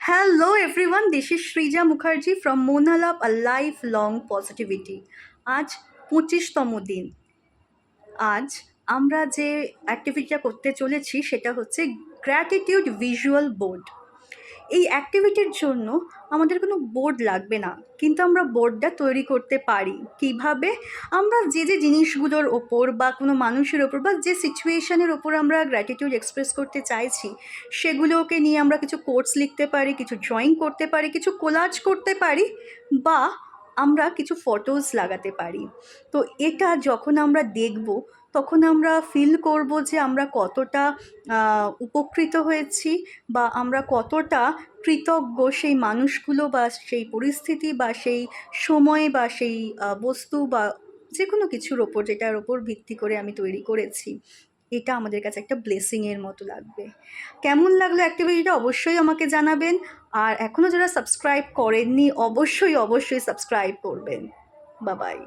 Hello everyone, this is Shrija Mukherjee from Monalap, a lifelong positivity. আজ 25তম দিন। আজ আমরা যে অ্যাক্টিভিটিটা করতে চলেছি সেটা হচ্ছে গ্র্যাটিটিউড ভিজুয়াল বোর্ড। এই অ্যাক্টিভিটির জন্য আমাদের কোনো বোর্ড লাগবে না, কিন্তু আমরা বোর্ডটা তৈরি করতে পারি কিভাবে। আমরা যে যে জিনিসগুলোর ওপর বা কোনো মানুষের ওপর বা যে সিচুয়েশনের ওপর আমরা গ্র্যাটিটিউড এক্সপ্রেস করতে চাইছি সেগুলোকে নিয়ে আমরা কিছু কোটস লিখতে পারি, কিছু ড্রয়িং করতে পারি, কিছু কোলাজ করতে পারি, বা আমরা কিছু ফটোজ লাগাতে পারি। তো এটা যখন আমরা দেখব তখন আমরা ফিল করব যে আমরা কতটা উপকৃত হয়েছি বা আমরা কতটা কৃতজ্ঞ সেই মানুষগুলো বা সেই পরিস্থিতি বা সেই সময় বা সেই বস্তু বা যে কোনো কিছুর ওপর যেটার ওপর ভিত্তি করে আমি তৈরি করেছি। এটা আমাদের কাছে একটা ব্লেসিংয়ের মতো লাগবে। কেমন লাগলো অ্যাক্টিভিটিটা অবশ্যই আমাকে জানাবেন। আর এখনও যারা সাবস্ক্রাইব করেননি অবশ্যই সাবস্ক্রাইব করবেন। Bye bye.